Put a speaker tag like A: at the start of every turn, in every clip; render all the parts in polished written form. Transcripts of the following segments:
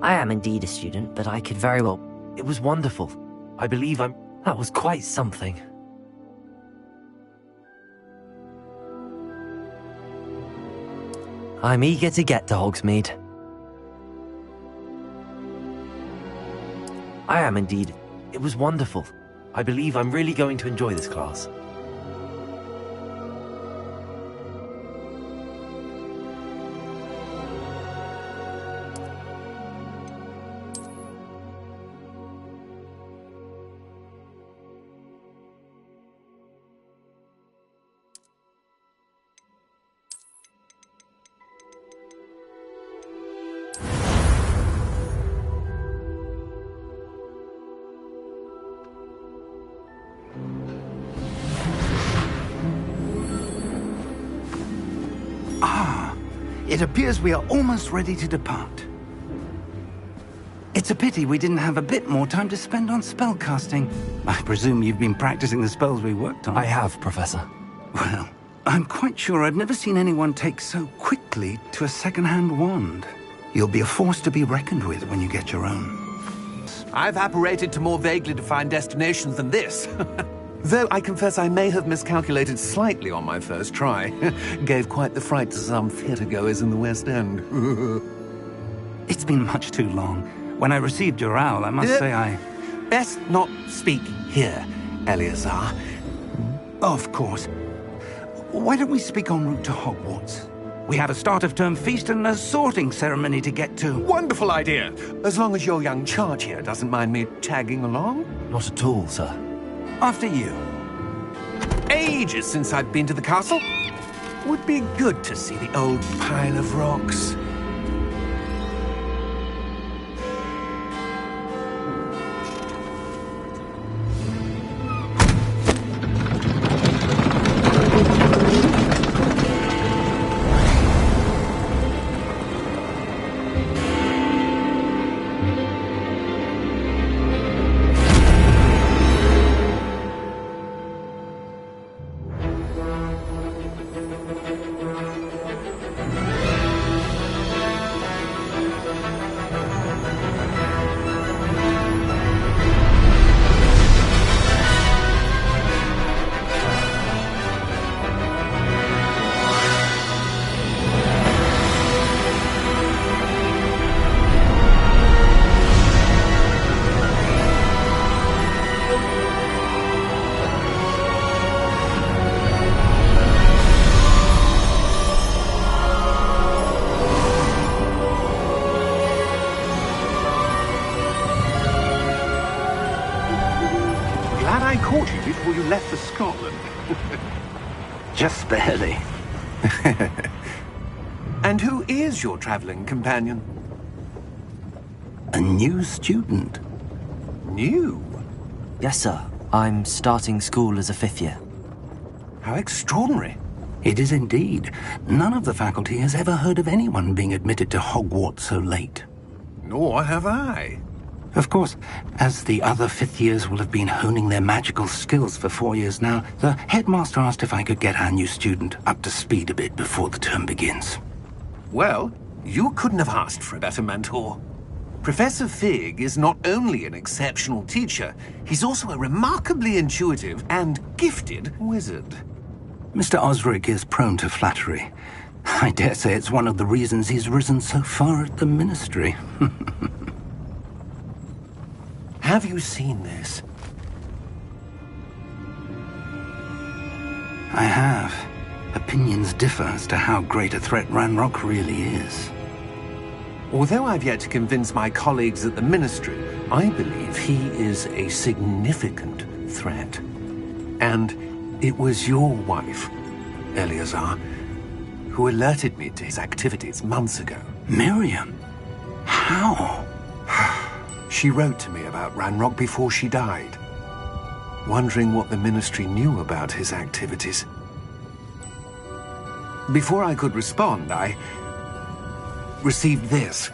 A: I am indeed a student, but I could very well... It was wonderful. I believe I'm... That was quite something. I'm eager to get to Hogsmeade. I am indeed. It was wonderful. I believe I'm really going to enjoy this class.
B: It appears we are almost ready to depart. It's a pity we didn't have a bit more time to spend on spellcasting. I presume you've been practicing the spells we worked on.
A: I have, Professor.
B: Well, I'm quite sure I've never seen anyone take so quickly to a second-hand wand. You'll be a force to be reckoned with when you get your own.
C: I've apparated to more vaguely defined destinations than this. Though I confess I may have miscalculated slightly on my first try. Gave quite the fright to some theatre-goers in the West End.
B: It's been much too long. When I received your owl, I must say I...
C: Best not speak here, Eleazar.
B: Of course. Why don't we speak en route to Hogwarts? We have a start-of-term feast and a sorting ceremony to get to.
C: Wonderful idea! As long as your young charge here doesn't mind me tagging along.
A: Not at all, sir.
B: After you.
C: Ages since I've been to the castle. Would be good to see the old pile of rocks.
D: Before you left for Scotland.
B: Just barely.
C: And who is your traveling companion?
B: A new student.
C: New?
A: Yes, sir. I'm starting school as a 5th year.
C: How extraordinary.
B: It is indeed. None of the faculty has ever heard of anyone being admitted to Hogwarts so late.
C: Nor have I.
B: Of course, as the other 5th years will have been honing their magical skills for 4 years now, the headmaster asked if I could get our new student up to speed a bit before the term begins.
C: Well, you couldn't have asked for a better mentor. Professor Fig is not only an exceptional teacher, he's also a remarkably intuitive and gifted wizard.
B: Mr. Osric is prone to flattery. I dare say it's one of the reasons he's risen so far at the Ministry.
C: Have you seen this?
B: I have. Opinions differ as to how great a threat Ranrock really is.
C: Although I've yet to convince my colleagues at the Ministry, I believe he is a significant threat. And it was your wife, Eleazar, who alerted me to his activities months ago.
B: Miriam? How?
C: She wrote to me about Ranrock before she died, wondering what the Ministry knew about his activities. Before I could respond, I received this.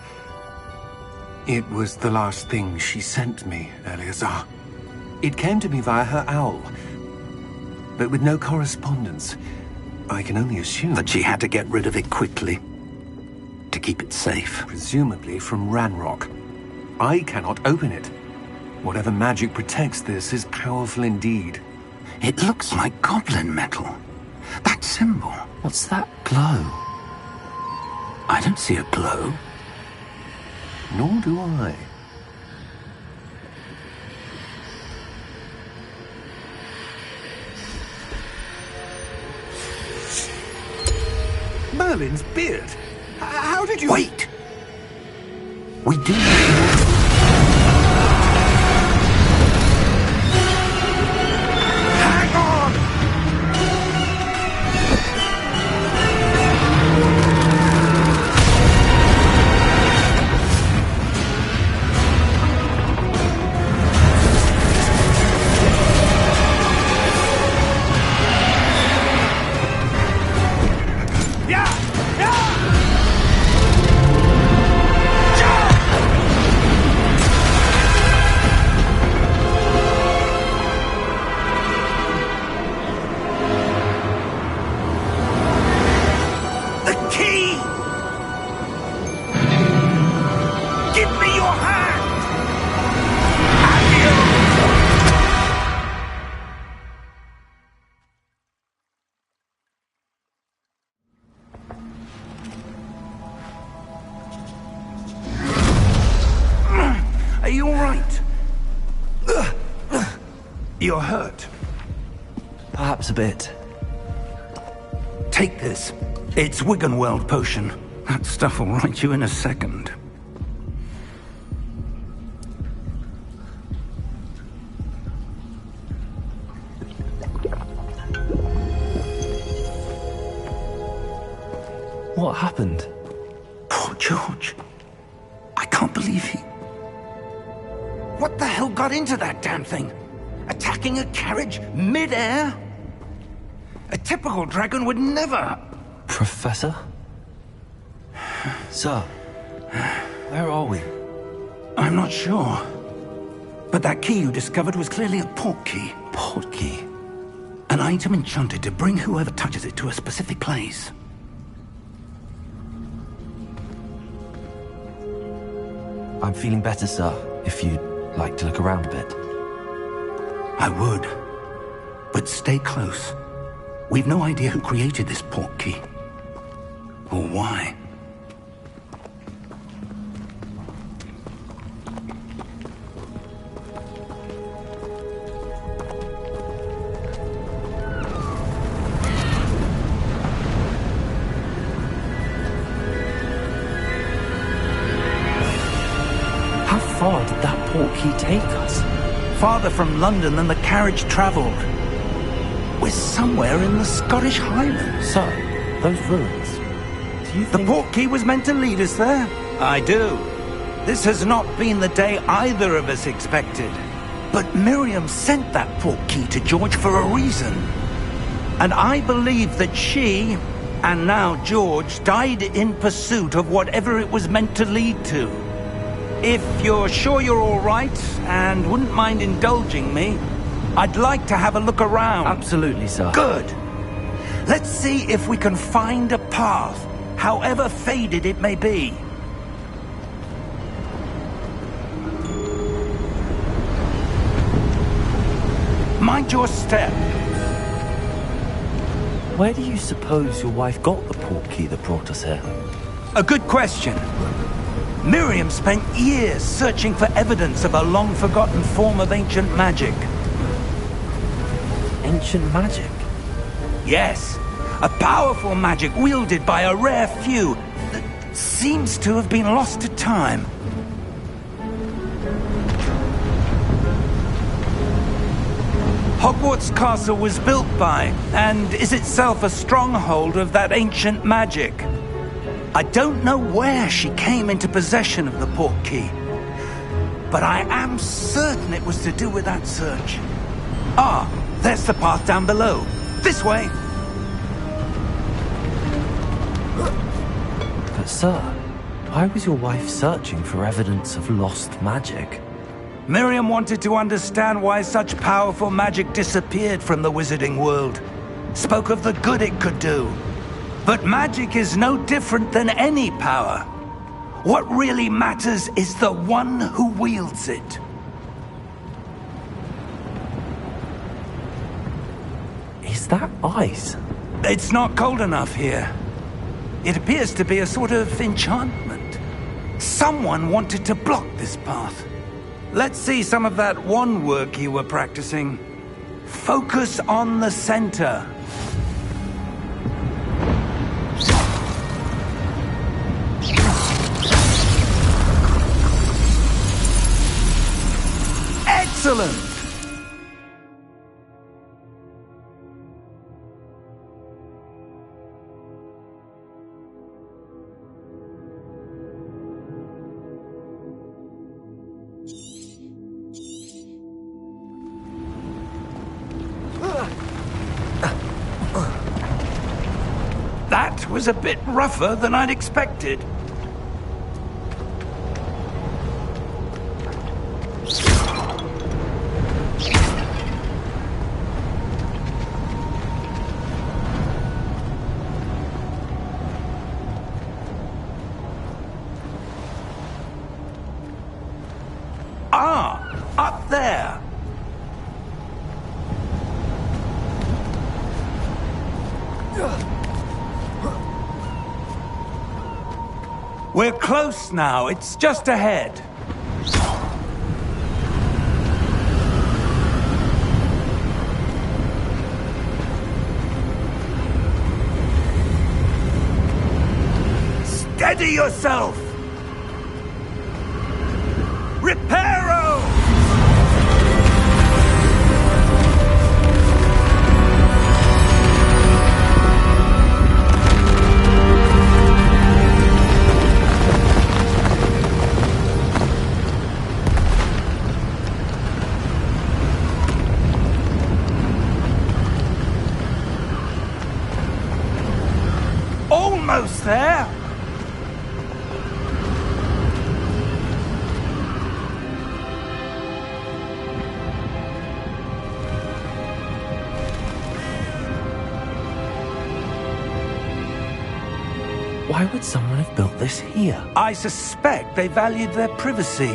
C: It was the last thing she sent me, Eleazar. It came to me via her owl, but with no correspondence. I can only assume
B: that she had to get rid of it quickly, to keep it safe.
C: Presumably from Ranrock. I cannot open it. Whatever magic protects this is powerful indeed.
B: It looks like goblin metal. That symbol.
A: What's that glow?
B: I don't see a glow.
C: Nor do I. Merlin's beard. How did you...
B: Wait! We do not...
C: Hang on!
B: Are you all right? You're hurt.
A: Perhaps a bit.
B: Take this. It's Wiggenweld potion. That stuff will right you in a second.
A: What happened?
B: Poor George. I can't believe he... What the hell got into that damn thing? Attacking a carriage mid-air? A typical dragon would never...
A: Professor? Sir, where are we?
B: I'm not sure. But that key you discovered was clearly a port key.
A: Port key?
B: An item enchanted to bring whoever touches it to a specific place.
A: I'm feeling better, sir, if you'd like to look around a bit.
B: I would. But stay close. We've no idea who created this port key. Or why.
A: How far did that port key take us?
B: Farther from London than the carriage travelled. We're somewhere in the Scottish Highlands.
A: Sir, those ruins. Do you
B: The
A: think...
B: port key was meant to lead us there? I do. This has not been the day either of us expected. But Miriam sent that port key to George for a reason. And I believe that she, and now George, died in pursuit of whatever it was meant to lead to. If you're sure you're all right, and wouldn't mind indulging me, I'd like to have a look around.
A: Absolutely, sir.
B: Good. Let's see if we can find a path, however faded it may be. Mind your step.
A: Where do you suppose your wife got the port key that brought us here?
B: A good question. Miriam spent years searching for evidence of a long-forgotten form of ancient magic.
A: Ancient magic?
B: Yes, a powerful magic wielded by a rare few that seems to have been lost to time. Hogwarts Castle was built by, and is itself a stronghold of that ancient magic. I don't know where she came into possession of the port key, but I am certain it was to do with that search. Ah, there's the path down below. This way!
A: But sir, why was your wife searching for evidence of lost magic?
B: Miriam wanted to understand why such powerful magic disappeared from the wizarding world. Spoke of the good it could do. But magic is no different than any power. What really matters is the one who wields it.
A: Is that ice?
B: It's not cold enough here. It appears to be a sort of enchantment. Someone wanted to block this path. Let's see some of that wand work you were practicing. Focus on the center. Excellent! That was a bit rougher than I'd expected. Ah, up there. We're close now. It's just ahead. Steady yourself! Reparo! Almost there!
A: Why would someone have built this here?
B: I suspect they valued their privacy.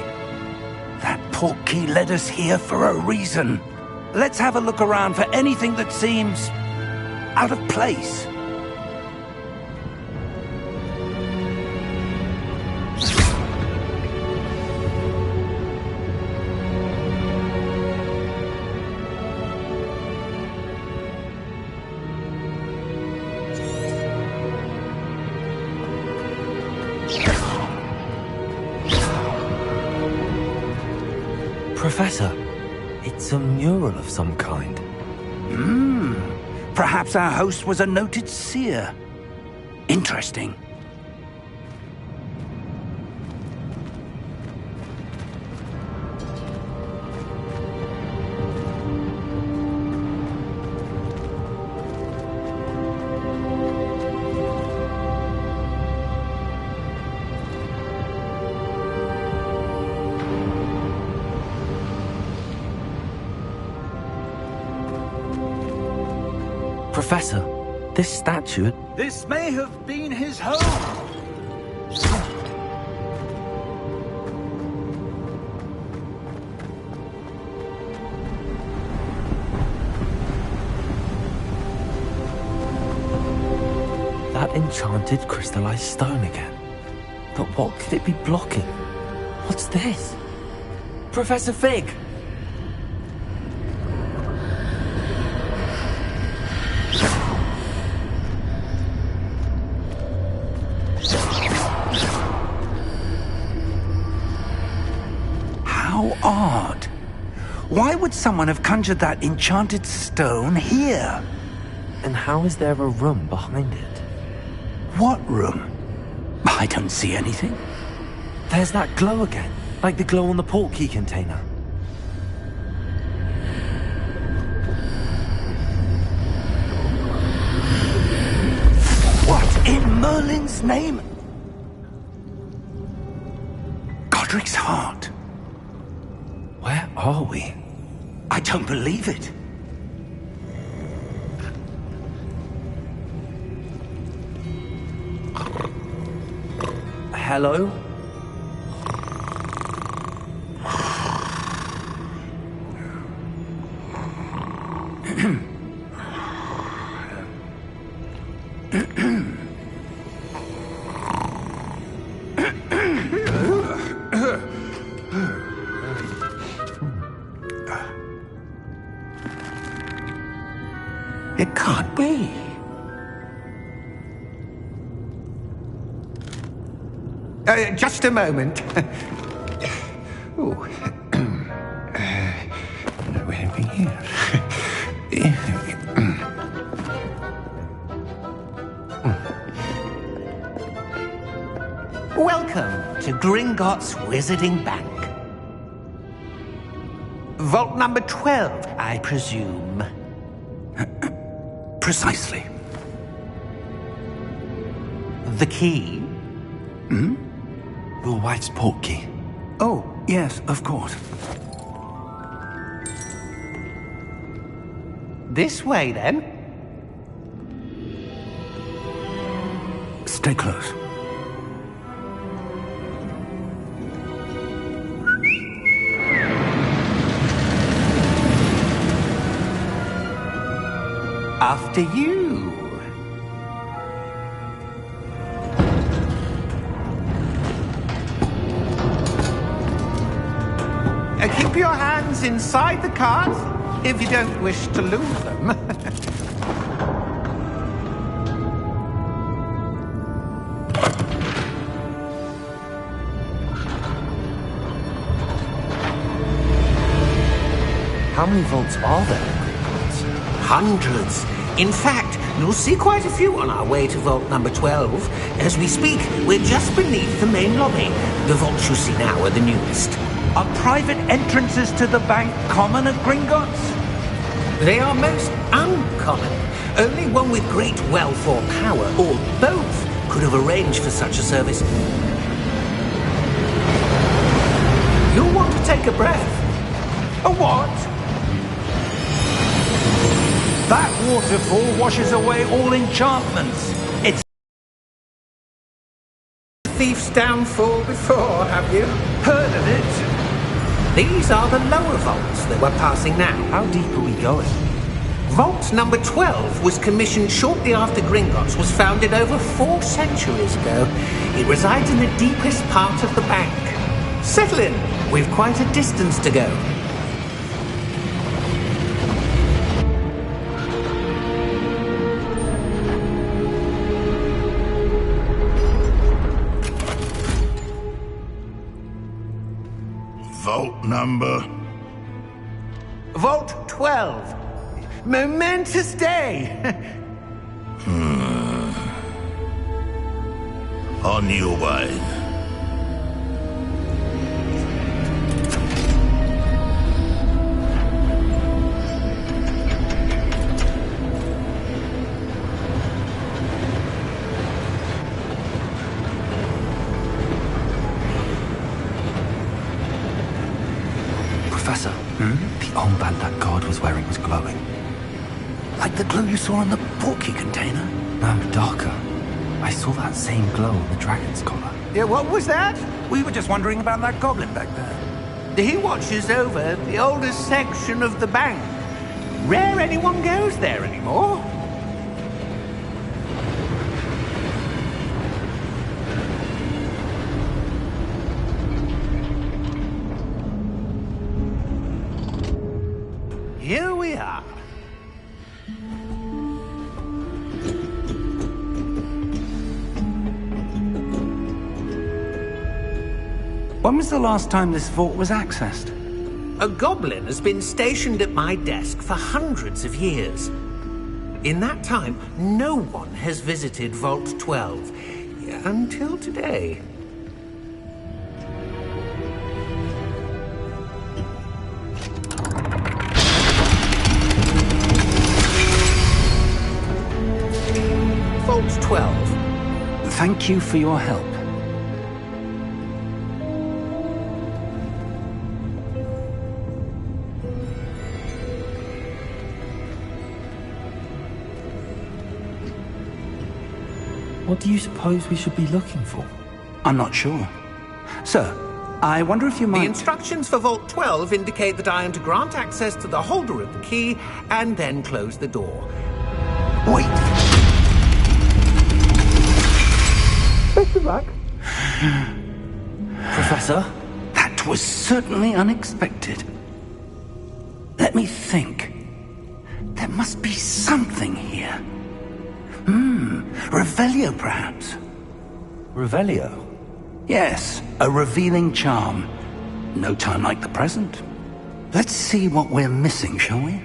B: That portkey led us here for a reason. Let's have a look around for anything that seems out of place.
A: Professor, it's a mural of some kind.
B: Perhaps our host was a noted seer. Interesting.
A: Professor, this statue...
B: This may have been his home.
A: That enchanted crystallized stone again. But what could it be blocking? What's this? Professor Fig!
B: How odd. Why would someone have conjured that enchanted stone here?
A: And how is there a room behind it?
B: What room? I don't see anything.
A: There's that glow again, like the glow on the portkey container.
B: What in Merlin's name? Godric's heart.
A: Where are we?
B: I don't believe it.
A: Hello?
C: It can't be. Just a moment. Oh. No, anything here. Welcome to Gringotts Wizarding Bank. Vault number 12, I presume.
B: Precisely.
C: The key?
A: Your wife's portkey.
B: Oh, yes, of course.
C: This way, then.
B: Stay close.
C: After you. Keep your hands inside the cart if you don't wish to lose them.
A: How many vaults are there?
C: Hundreds. In fact, you'll see quite a few on our way to vault number 12. As we speak, we're just beneath the main lobby. The vaults you see now are the newest.
B: Are private entrances to the bank common at Gringotts?
C: They are most uncommon. Only one with great wealth or power, or both, could have arranged for such a service. You'll want to take a breath.
B: A what? That waterfall washes away all enchantments. It's
C: Thief's downfall before, have you?
B: heard of it.
C: These are the lower vaults that we're passing now.
A: How deep are we going?
C: Vault number 12 was commissioned shortly after Gringotts was founded over 4 centuries ago. It resides in the deepest part of the bank. Settle in. We've quite a distance to go.
D: Vault number?
C: Vault 12. Momentous day.
D: On your way.
A: Professor, the armband that guard was wearing was glowing.
B: Like the glow you saw on the portkey container?
A: No, darker. I saw that same glow on the dragon's collar.
C: Yeah, what was that?
B: We were just wondering about that goblin back there.
C: He watches over the oldest section of the bank. Rare anyone goes there anymore. Here we are.
B: When was the last time this vault was accessed?
C: A goblin has been stationed at my desk for hundreds of years. In that time, no one has visited Vault 12 until today. Vault 12.
B: Thank you for your help.
A: What do you suppose we should be looking for?
B: I'm not sure. Sir, I wonder if you might...
C: The instructions for Vault 12 indicate that I am to grant access to the holder of the key and then close the door.
B: Wait!
A: Professor?
B: That was certainly unexpected. Let me think. There must be something here. Revelio, perhaps.
A: Revelio?
B: Yes, a revealing charm. No time like the present. Let's see what we're missing, shall we?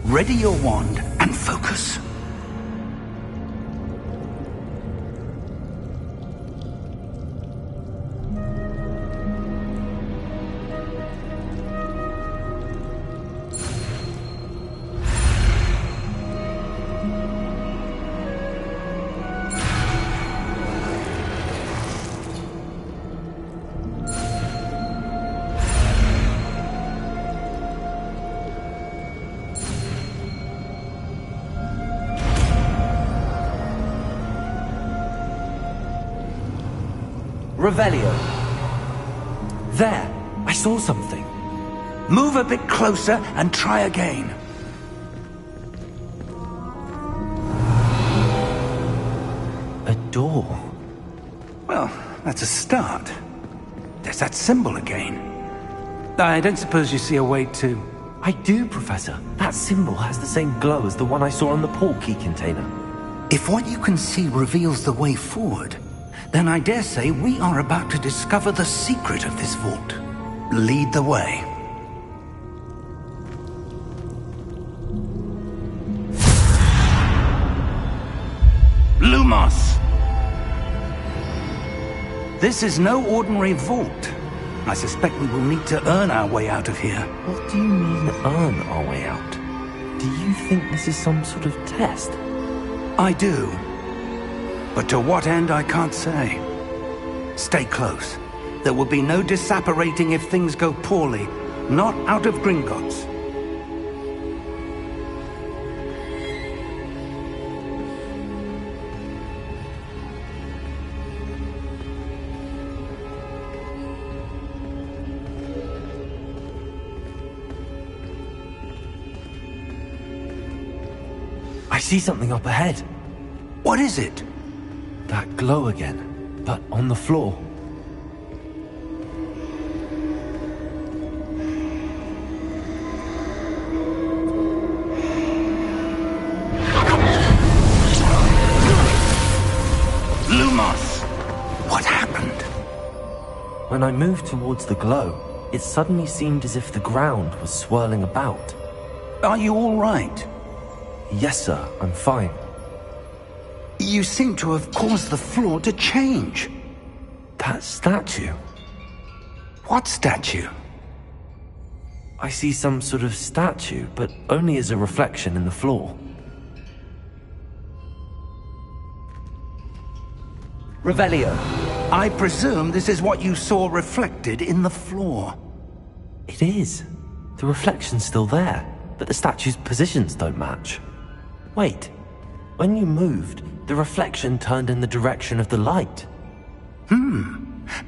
B: Ready your wand and focus.
A: Revelio. There, I saw something.
B: Move a bit closer and try again.
A: A door.
B: Well, that's a start. There's that symbol again. I don't suppose you see a way to...
A: I do, Professor. That symbol has the same glow as the one I saw on the port key container.
B: If what you can see reveals the way forward, then I dare say we are about to discover the secret of this vault. Lead the way. Lumos! This is no ordinary vault. I suspect we will need to earn our way out of here.
A: What do you mean, earn our way out? Do you think this is some sort of test?
B: I do. But to what end, I can't say. Stay close. There will be no disapparating if things go poorly. Not out of Gringotts.
A: I see something up ahead.
B: What is it?
A: That glow again, but on the floor.
B: Lumos! What happened?
A: When I moved towards the glow, it suddenly seemed as if the ground was swirling about.
B: Are you all right?
A: Yes, sir, I'm fine.
B: You seem to have caused the floor to change.
A: That statue?
B: What statue?
A: I see some sort of statue, but only as a reflection in the floor. Revelio.
B: I presume this is what you saw reflected in the floor.
A: It is. The reflection's still there, but the statue's positions don't match. Wait. When you moved, the reflection turned in the direction of the light.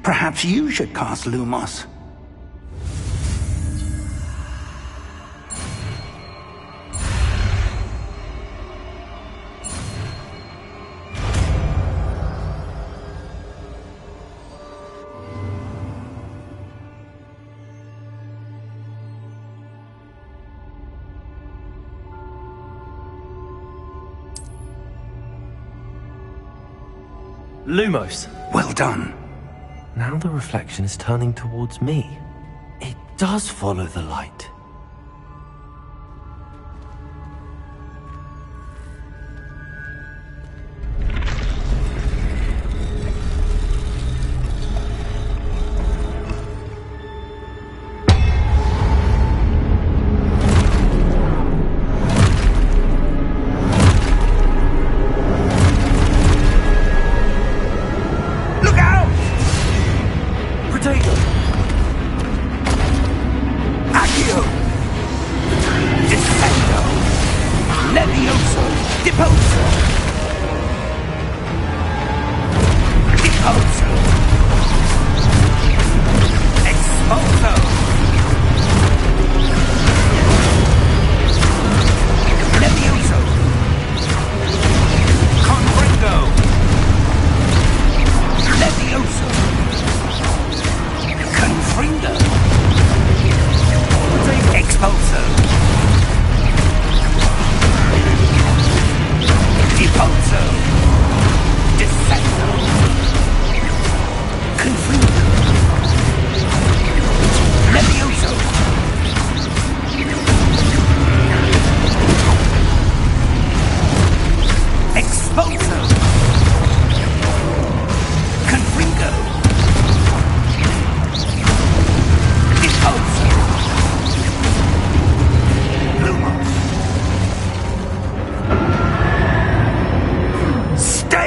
B: Perhaps you should cast Lumos.
A: Lumos.
B: Well done.
A: Now the reflection is turning towards me. It does follow the light.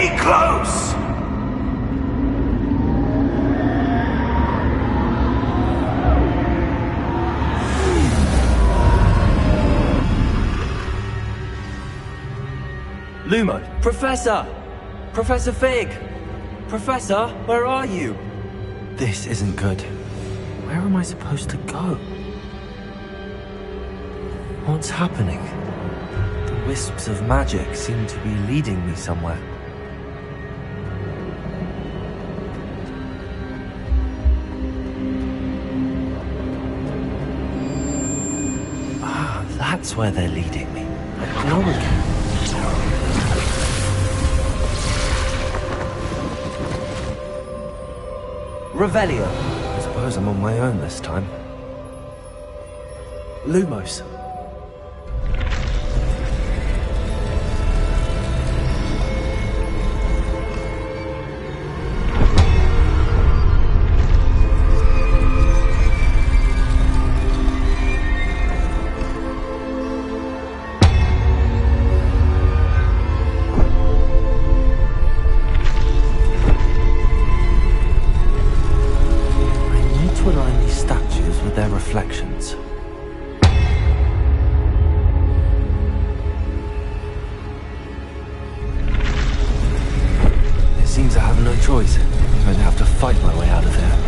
B: Stay close!
A: Lumo! Professor! Professor Fig! Professor, where are you? This isn't good. Where am I supposed to go? What's happening? The wisps of magic seem to be leading me somewhere. Ah, that's where they're leading me. A glow again. Revelio. I suppose I'm on my own this time. Lumos. Reflections. It seems I have no choice. I'm going to have to fight my way out of here.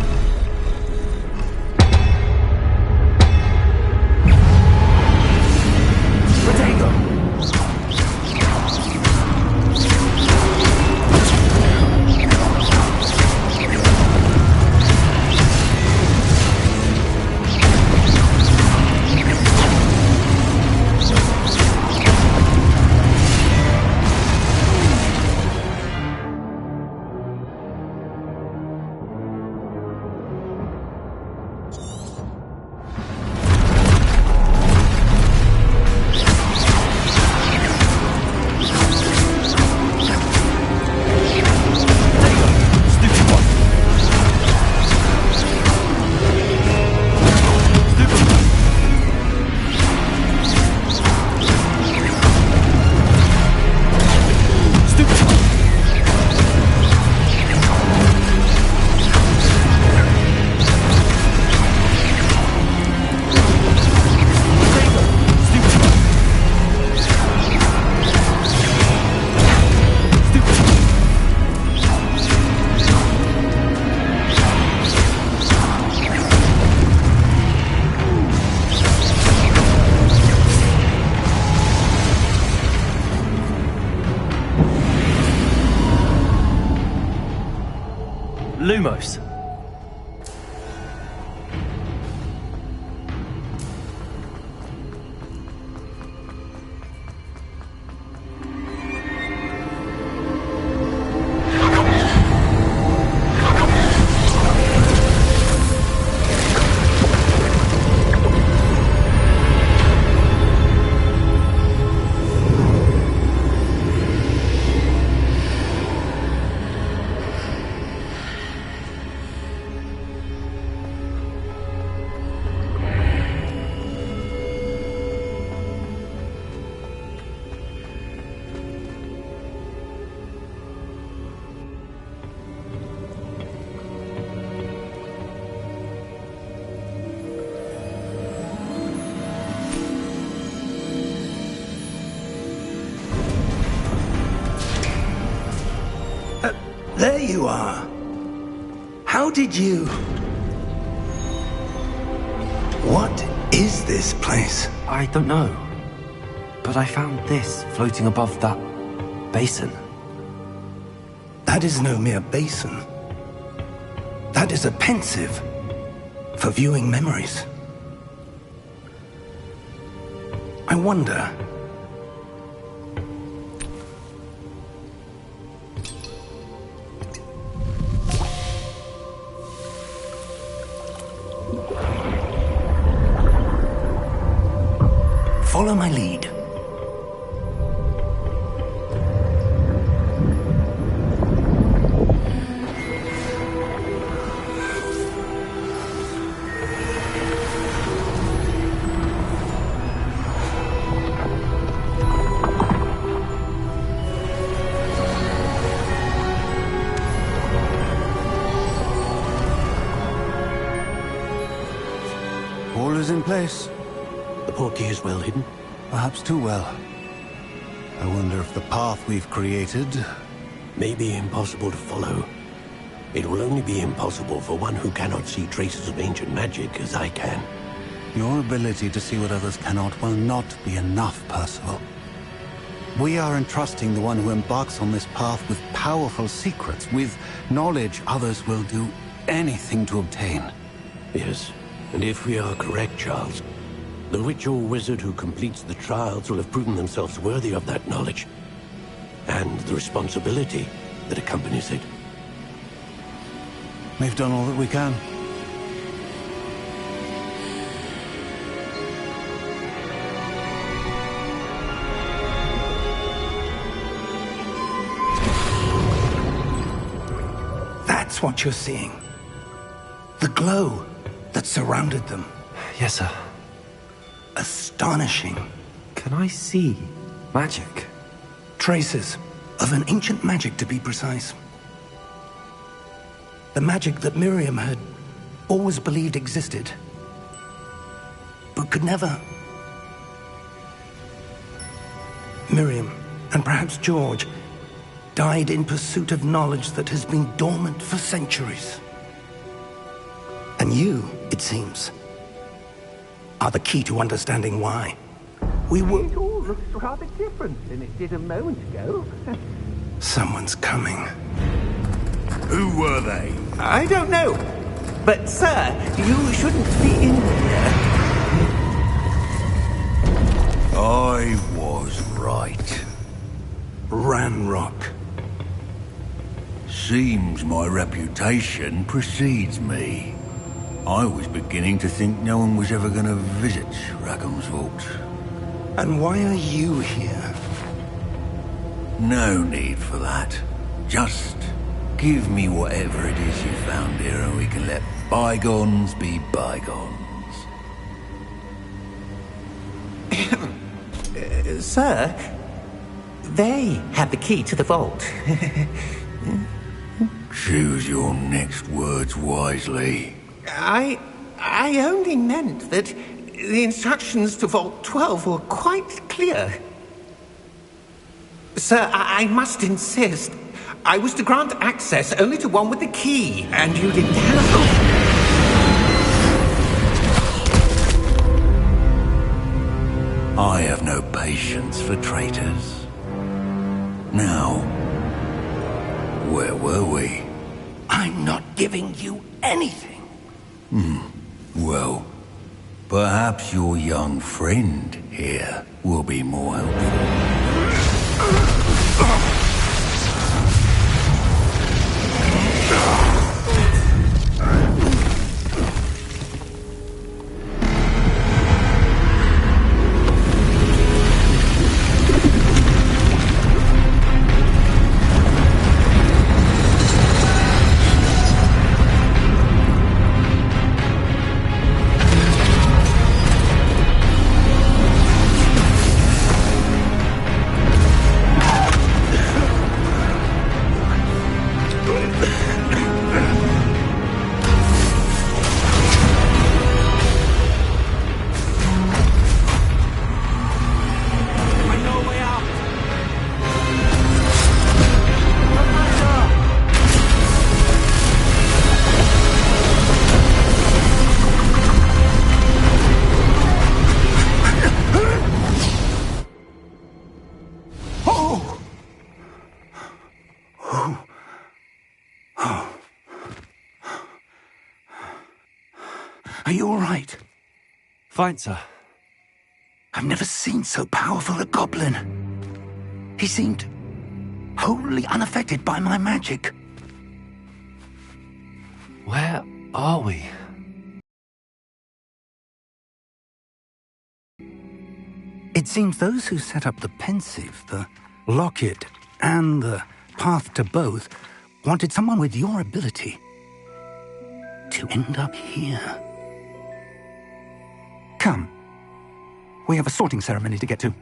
A: Lumos.
B: There you are. How did you... What is this place?
A: I don't know. But I found this floating above that basin.
B: That is no mere basin. That is a pensive for viewing memories. I wonder... Follow my lead. is in place.
E: The portkey is well hidden.
B: Perhaps too well. I wonder if the path we've created...
E: May be impossible to follow. It will only be impossible for one who cannot see traces of ancient magic as I can.
B: Your ability to see what others cannot will not be enough, Percival. We are entrusting the one who embarks on this path with powerful secrets, with knowledge others will do anything to obtain.
E: Yes, and if we are correct, Charles, the witch or wizard who completes the trials will have proven themselves worthy of that knowledge, and the responsibility that accompanies it.
B: We've done all that we can.
F: That's what you're seeing. The glow that surrounded them.
A: Yes, sir.
F: Astonishing.
A: Can I see magic?
F: Traces of an ancient magic, to be precise. The magic that Miriam had always believed existed, but could never. Miriam, and perhaps George, died in pursuit of knowledge that has been dormant for centuries. And you, it seems, are the key to understanding why.
C: It all looks rather different than it did a moment ago.
F: Someone's coming.
D: Who were they?
C: I don't know. But, sir, you shouldn't be in here.
D: I was right.
F: Ranrock.
D: Seems my reputation precedes me. I was beginning to think no one was ever going to visit Rackham's Vault.
F: And why are you here?
D: No need for that. Just give me whatever it is you found here and we can let bygones be bygones.
C: Sir, they had the key to the vault.
D: Choose your next words wisely.
C: I only meant that the instructions to Vault 12 were quite clear. Sir, I must insist. I was to grant access only to one with the key, and you didn't have...
D: I have no patience for traitors. Now, where were we?
F: I'm not giving you anything.
D: Well, perhaps your young friend here will be more helpful.
F: Are you all right?
A: Fine, sir.
F: I've never seen so powerful a goblin. He seemed wholly unaffected by my magic.
A: Where are we?
F: It seems those who set up the pensive, the locket, and the path to both wanted someone with your ability to end up here. Come. We have a sorting ceremony to get to.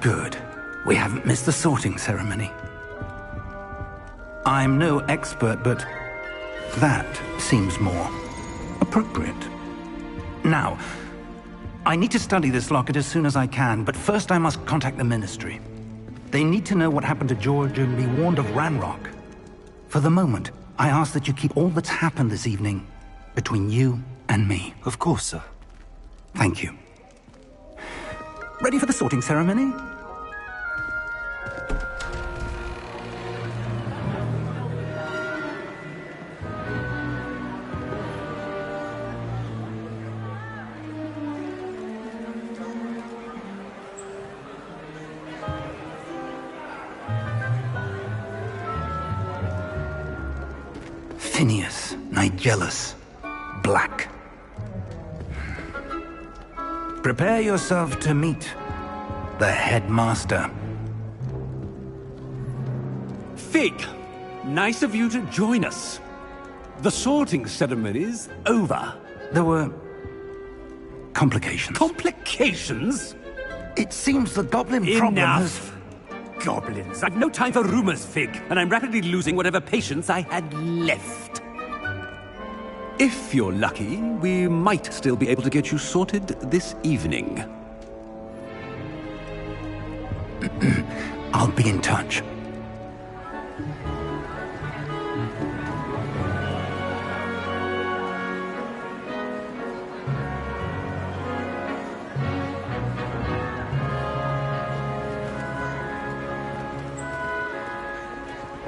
B: Good. We haven't missed the sorting ceremony. I'm no expert, but that seems more appropriate. Now, I need to study this locket as soon as I can, but first I must contact the Ministry. They need to know what happened to George and be warned of Ranrock. For the moment, I ask that you keep all that's happened this evening between you and me.
A: Of course, sir.
B: Thank you. Ready for the sorting ceremony? Phineas, Nigellus, Black. Prepare yourself to meet the headmaster.
G: Fig, nice of you to join us. The sorting ceremony's over.
B: There were complications.
G: Complications?
B: It seems the goblin problem has...
G: Enough! Goblins. I've no time for rumors, Fig, and I'm rapidly losing whatever patience I had left. If you're lucky, we might still be able to get you sorted this evening.
B: I'll be in touch.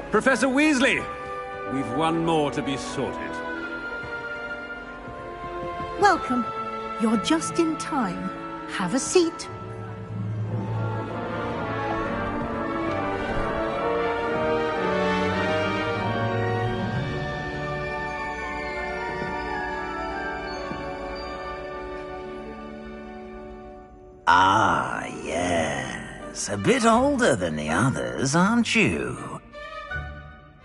G: Professor Weasley, we've one more to be sorted.
H: Welcome. You're just in time. Have a seat.
I: Ah, yes. A bit older than the others, aren't you?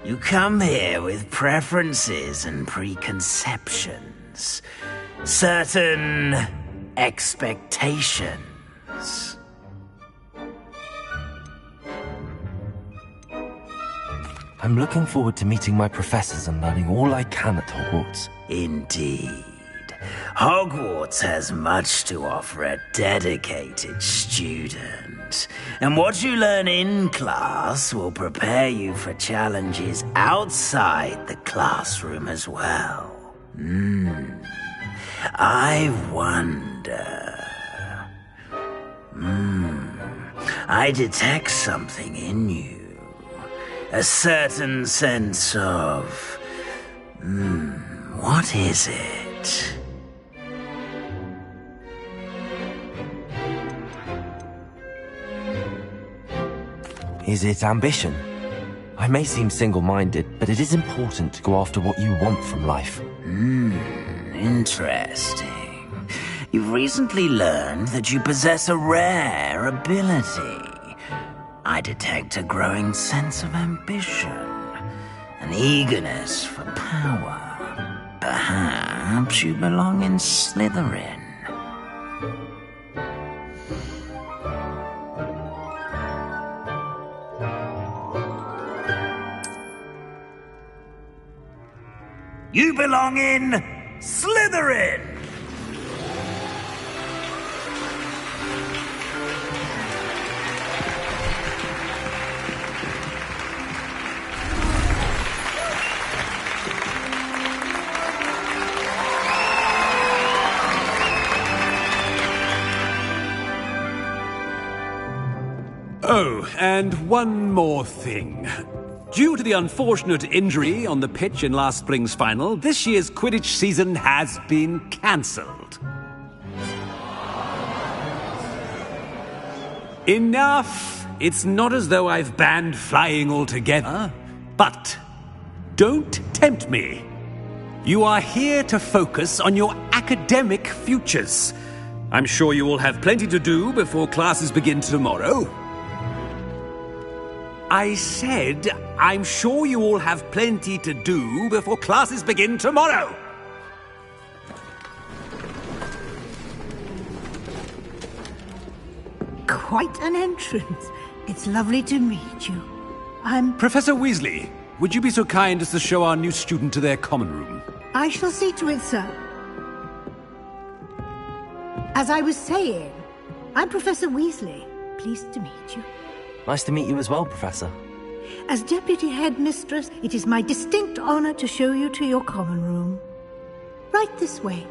I: You come here with preferences and preconceptions. Certain expectations.
A: I'm looking forward to meeting my professors and learning all I can at Hogwarts.
I: Indeed. Hogwarts has much to offer a dedicated student. And what you learn in class will prepare you for challenges outside the classroom as well. I wonder... I detect something in you. A certain sense of... what is it?
A: Is it ambition? I may seem single-minded, but it is important to go after what you want from life.
I: Interesting. You've recently learned that you possess a rare ability. I detect a growing sense of ambition, an eagerness for power. Perhaps you belong in Slytherin. You belong in Slytherin!
G: Oh, and one more thing. Due to the unfortunate injury on the pitch in last spring's final, this year's Quidditch season has been cancelled. Enough! It's not as though I've banned flying altogether, but don't tempt me. You are here to focus on your academic futures. I'm sure you will have plenty to do before classes begin tomorrow. I said, I'm sure you all have plenty to do before classes begin tomorrow.
H: quite an entrance. It's lovely to meet you. I'm...
G: Professor Weasley, would you be so kind as to show our new student to their common room?
H: I shall see to it, sir. As I was saying, I'm Professor Weasley. Pleased to meet you.
A: Nice to meet you as well, Professor.
H: As Deputy Headmistress, it is my distinct honor to show you to your common room. Right this way.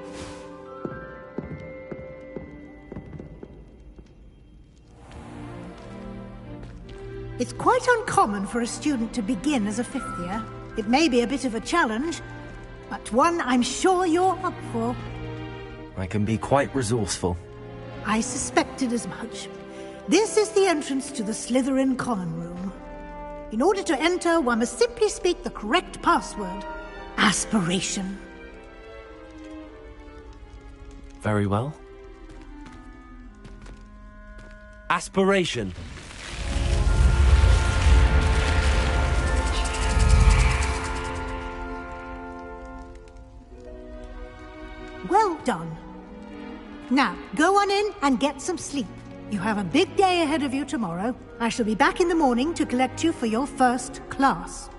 H: It's quite uncommon for a student to begin as a fifth year. It may be a bit of a challenge, but one I'm sure you're up for.
A: I can be quite resourceful.
H: I suspected as much. This is the entrance to the Slytherin common room. In order to enter, one must simply speak the correct password. Aspiration.
A: Very well. Aspiration.
H: Well done. Now, go on in and get some sleep. You have a big day ahead of you tomorrow. I shall be back in the morning to collect you for your first class.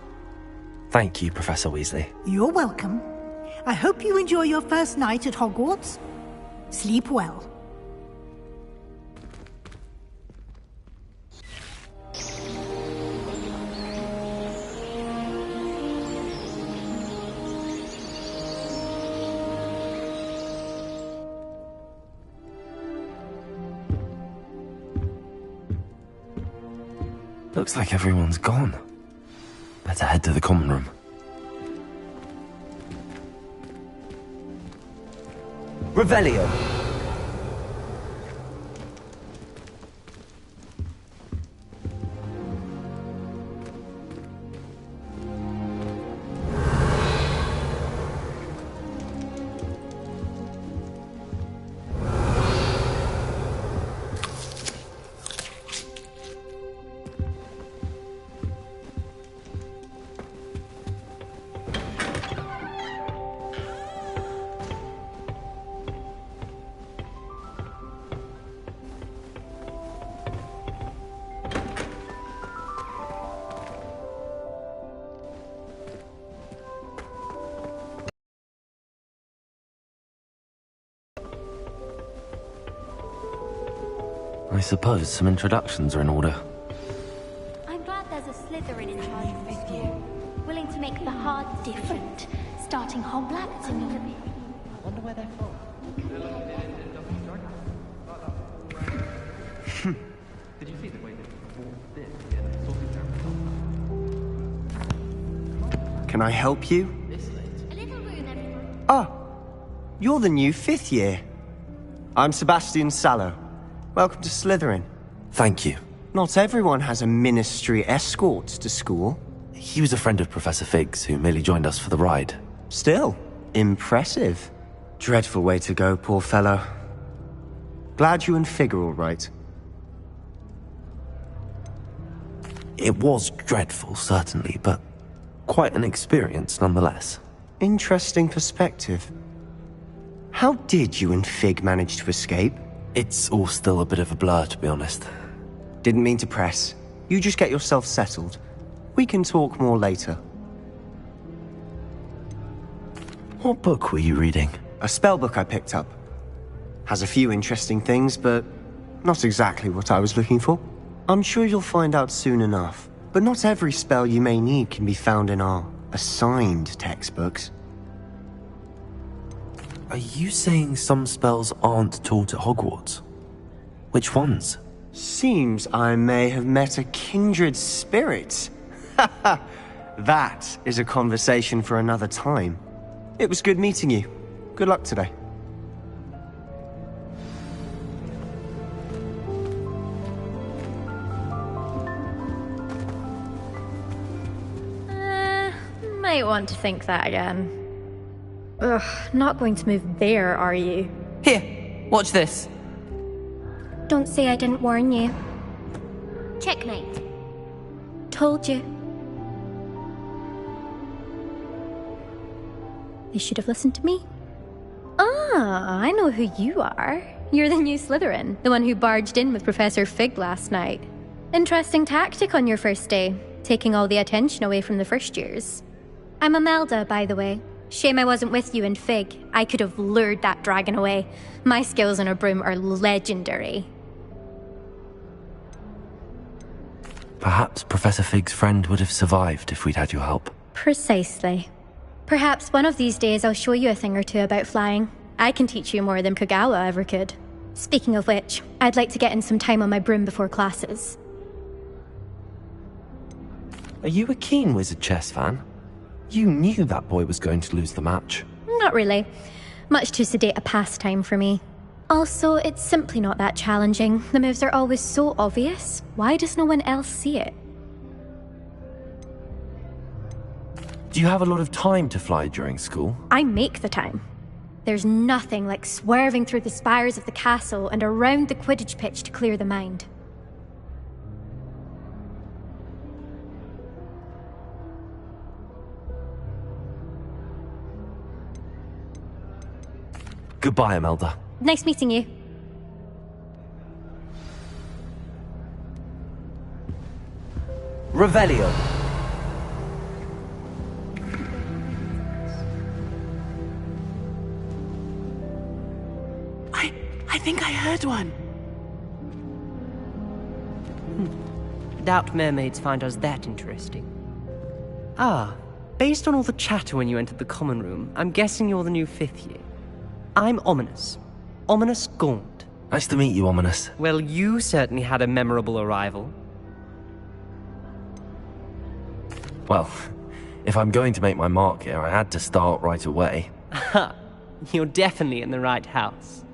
A: Thank you, Professor Weasley.
H: You're welcome. I hope you enjoy your first night at Hogwarts. Sleep well.
A: Looks like everyone's gone. Better head to the common room. Revelio. I suppose some introductions are in order.
J: I'm glad there's a Slytherin in charge of fifth year, willing to make the hard different, starting Hogwarts in November. I wonder where they're from.
K: Did you see the way they
L: Can I help you?
J: A little room, everyone.
L: Ah, you're the new fifth year. I'm Sebastian Sallow. Welcome to Slytherin.
A: Thank you.
L: Not everyone has a ministry escort to school.
A: He was a friend of Professor Fig's who merely joined us for the ride.
L: Still, impressive. Dreadful way to go, poor fellow. Glad you and Fig are all right.
A: It was dreadful, certainly, but quite an experience nonetheless.
L: Interesting perspective. How did you and Fig manage to escape?
A: It's all still a bit of a blur, to be honest.
L: Didn't mean to press. You just get yourself settled. We can talk more later.
A: What book were you reading?
L: A spellbook I picked up. Has a few interesting things, but not exactly what I was looking for. I'm sure you'll find out soon enough. But not every spell you may need can be found in our assigned textbooks.
A: Are you saying some spells aren't taught at Hogwarts? Which ones?
L: Seems I may have met a kindred spirit. That is a conversation for another time. It was good meeting you. Good luck today.
M: Might want to think that again. Ugh, not going to move there, are you?
N: Here, watch this.
J: Don't say I didn't warn you. Checkmate.
M: Told you. They should have listened to me. Ah, I know who you are. You're the new Slytherin, the one who barged in with Professor Fig last night. Interesting tactic on your first day, taking all the attention away from the first years. I'm Imelda, by the way. Shame I wasn't with you in Fig. I could have lured that dragon away. My skills on a broom are legendary.
A: Perhaps Professor Fig's friend would have survived if we'd had your help.
M: Precisely. Perhaps one of these days I'll show you a thing or two about flying. I can teach you more than Kogawa ever could. Speaking of which, I'd like to get in some time on my broom before classes.
A: Are you a keen Wizard chess fan? You knew that boy was going to lose the match.
M: Not really. Much too sedate a pastime for me. Also, it's simply not that challenging. The moves are always so obvious. Why does no one else see it?
A: Do you have a lot of time to fly during school?
M: I make the time. There's nothing like swerving through the spires of the castle and around the Quidditch pitch to clear the mind.
A: Goodbye, Imelda.
M: Nice meeting you.
A: Revelio.
O: I think I heard one. Doubt mermaids find us that interesting. Ah, based on all the chatter when you entered the common room, I'm guessing you're the new 5th year. I'm Ominous. Ominous Gaunt.
A: Nice to meet you, Ominous.
O: Well, you certainly had a memorable arrival.
A: Well, if I'm going to make my mark here, I had to start right away.
O: Ha! You're definitely in the right house.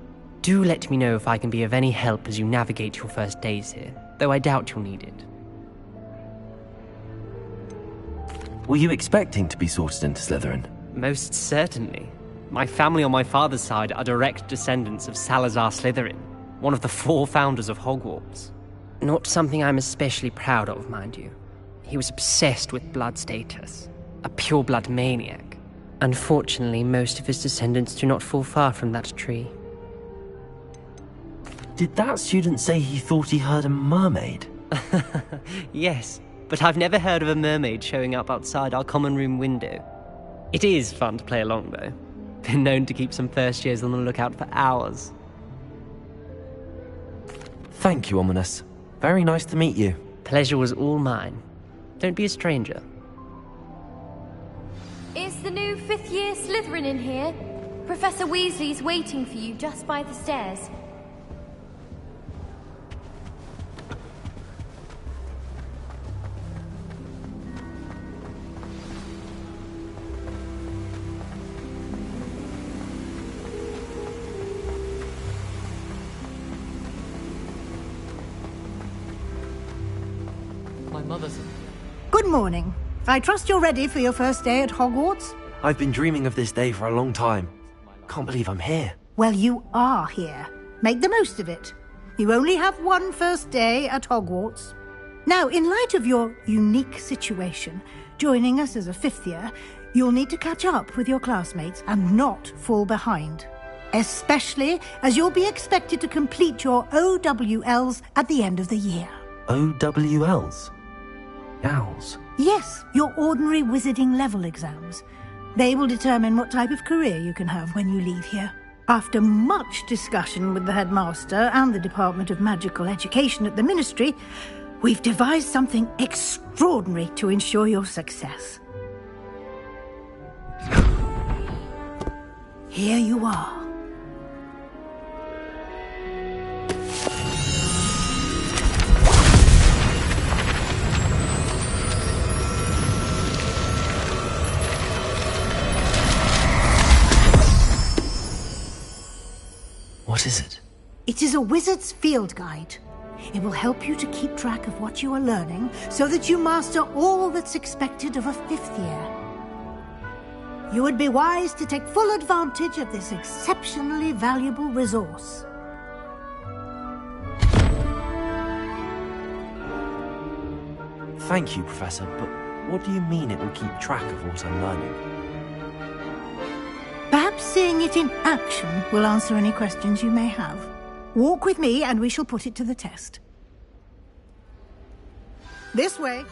O: Do let me know if I can be of any help as you navigate your first days here, though I doubt you'll need it.
A: Were you expecting to be sorted into Slytherin?
O: Most certainly. My family on my father's side are direct descendants of Salazar Slytherin, one of the 4 founders of Hogwarts. Not something I'm especially proud of, mind you. He was obsessed with blood status, a pure-blood maniac. Unfortunately, most of his descendants do not fall far from that tree.
A: Did that student say he thought he heard a mermaid?
O: Yes, but I've never heard of a mermaid showing up outside our common room window. It is fun to play along, though. Been known to keep some first years on the lookout for hours.
A: Thank you, Ominous. Very nice to meet you.
O: Pleasure was all mine. Don't be a stranger.
J: Is the new 5th year Slytherin in here? Professor Weasley's waiting for you just by the stairs.
H: Good morning. I trust you're ready for your first day at Hogwarts?
A: I've been dreaming of this day for a long time. Can't believe I'm here.
H: Well, you are here. Make the most of it. You only have one first day at Hogwarts. Now, in light of your unique situation, joining us as a 5th year, you'll need to catch up with your classmates and not fall behind. Especially as you'll be expected to complete your OWLs at the end of the year.
A: OWLs? Owls?
H: Yes, your ordinary wizarding level exams. They will determine what type of career you can have when you leave here. After much discussion with the headmaster and the Department of Magical Education at the Ministry, we've devised something extraordinary to ensure your success. Here you are.
A: What is it?
H: It is a wizard's field guide. It will help you to keep track of what you are learning so that you master all that's expected of a 5th year. You would be wise to take full advantage of this exceptionally valuable resource.
A: Thank you, Professor, but what do you mean it will keep track of what I'm learning?
H: Perhaps seeing it in action will answer any questions you may have. Walk with me and we shall put it to the test. This way.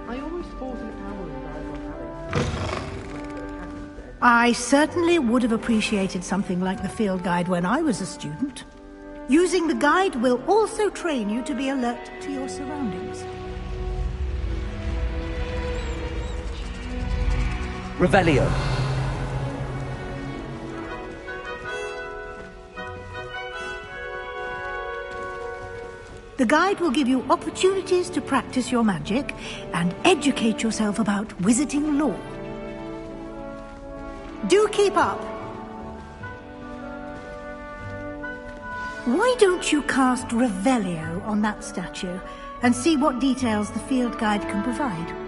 K: I almost thought an hour and I were having.
H: I certainly would have appreciated something like the field guide when I was a student. Using the guide will also train you to be alert to your surroundings.
A: Revelio.
H: The guide will give you opportunities to practice your magic and educate yourself about wizarding lore. Do keep up! Why don't you cast Revelio on that statue and see what details the field guide can provide?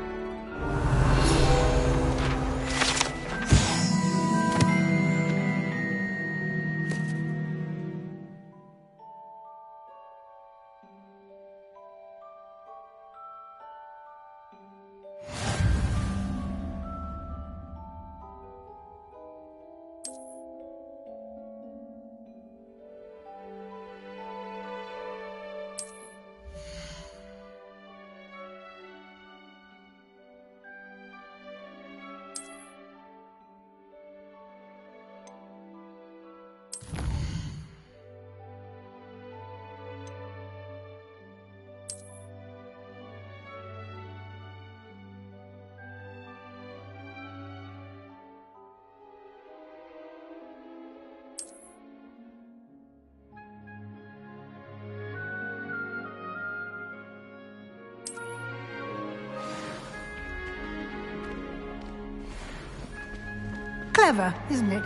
H: Clever, isn't it?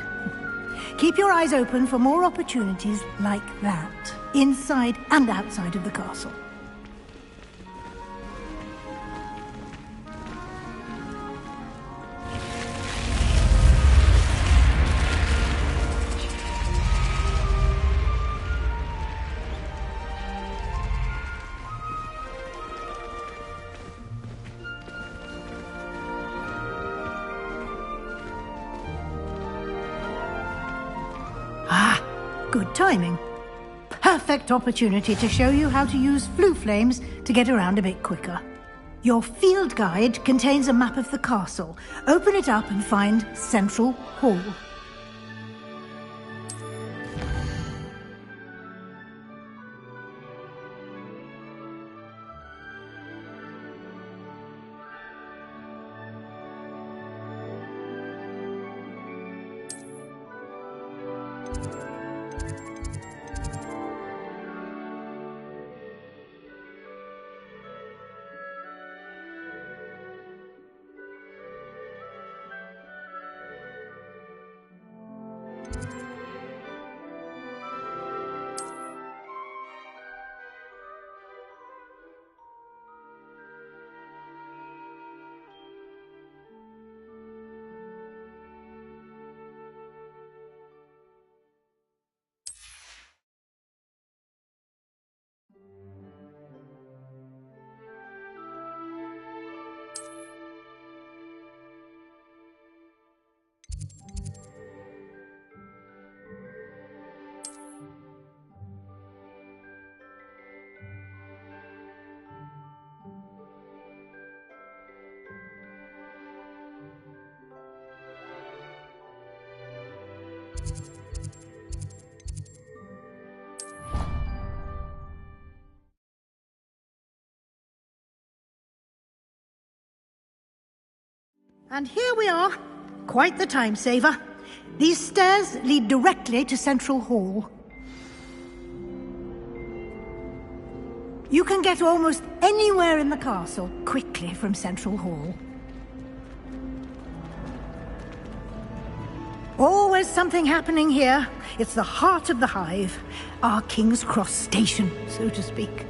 H: Keep your eyes open for more opportunities like that, inside and outside of the castle. Good timing. Perfect opportunity to show you how to use flue flames to get around a bit quicker. Your field guide contains a map of the castle. Open it up and find Central Hall. And here we are. Quite the time saver. These stairs lead directly to Central Hall. You can get almost anywhere in the castle quickly from Central Hall. Always something happening here. It's the heart of the hive. Our King's Cross station, so to speak.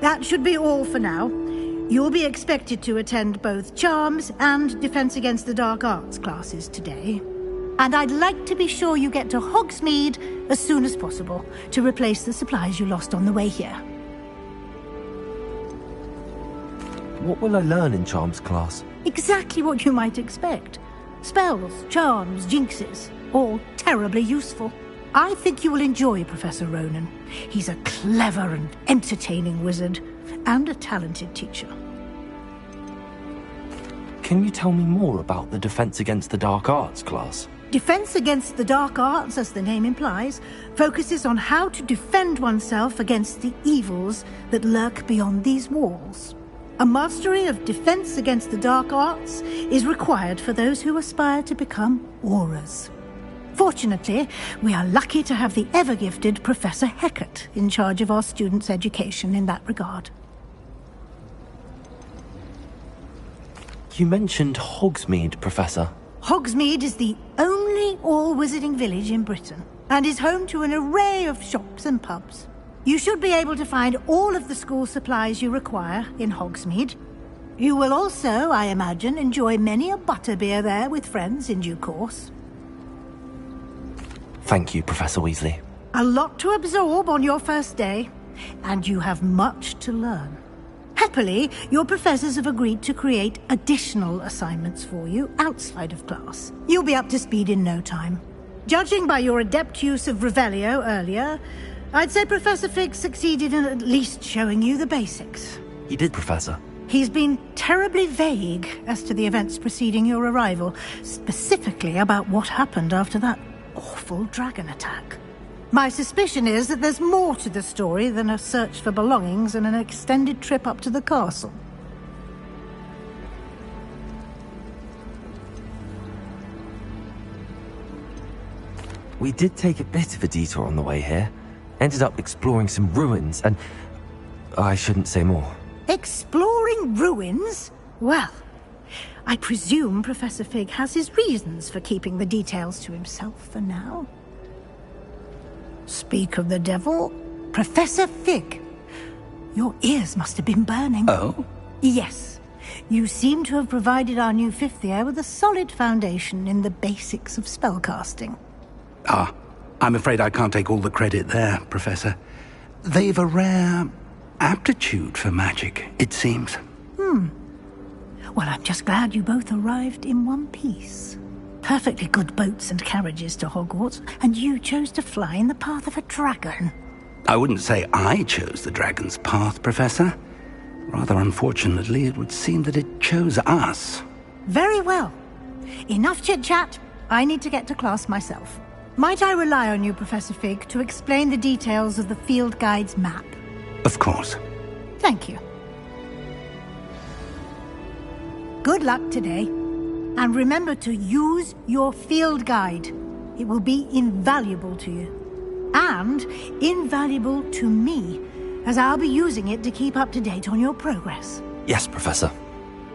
H: That should be all for now. You'll be expected to attend both Charms and Defense Against the Dark Arts classes today. And I'd like to be sure you get to Hogsmeade as soon as possible to replace the supplies you lost on the way here.
A: What will I learn in Charms class?
H: Exactly what you might expect. Spells, charms, jinxes, all terribly useful. I think you will enjoy Professor Ronan. He's a clever and entertaining wizard, and a talented teacher.
A: Can you tell me more about the Defense Against the Dark Arts class?
H: Defense Against the Dark Arts, as the name implies, focuses on how to defend oneself against the evils that lurk beyond these walls. A mastery of Defense Against the Dark Arts is required for those who aspire to become Aurors. Fortunately, we are lucky to have the ever-gifted Professor Hecat in charge of our students' education in that regard.
A: You mentioned Hogsmeade, Professor.
H: Hogsmeade is the only all-wizarding village in Britain, and is home to an array of shops and pubs. You should be able to find all of the school supplies you require in Hogsmeade. You will also, I imagine, enjoy many a butterbeer there with friends in due course.
A: Thank you, Professor Weasley.
H: A lot to absorb on your first day, and you have much to learn. Happily, your professors have agreed to create additional assignments for you outside of class. You'll be up to speed in no time. Judging by your adept use of Revelio earlier, I'd say Professor Fig succeeded in at least showing you the basics.
A: He did, Professor.
H: He's been terribly vague as to the events preceding your arrival, specifically about what happened after that awful dragon attack. My suspicion is that there's more to the story than a search for belongings and an extended trip up to the castle.
A: We did take a bit of a detour on the way here. Ended up exploring some ruins and... I shouldn't say more.
H: Exploring ruins? Well, I presume Professor Fig has his reasons for keeping the details to himself for now. Speak of the devil, Professor Fig. Your ears must have been burning.
B: Oh?
H: Yes. You seem to have provided our new fifth year with a solid foundation in the basics of spellcasting.
B: Ah, I'm afraid I can't take all the credit there, Professor. They've a rare aptitude for magic, it seems.
H: Well, I'm just glad you both arrived in one piece. Perfectly good boats and carriages to Hogwarts, and you chose to fly in the path of a dragon.
B: I wouldn't say I chose the dragon's path, Professor. Rather unfortunately, it would seem that it chose us.
H: Very well. Enough chit-chat. I need to get to class myself. Might I rely on you, Professor Fig, to explain the details of the field guide's map?
B: Of course.
H: Thank you. Good luck today. And remember to use your field guide. It will be invaluable to you. And invaluable to me, as I'll be using it to keep up to date on your progress.
A: Yes, Professor.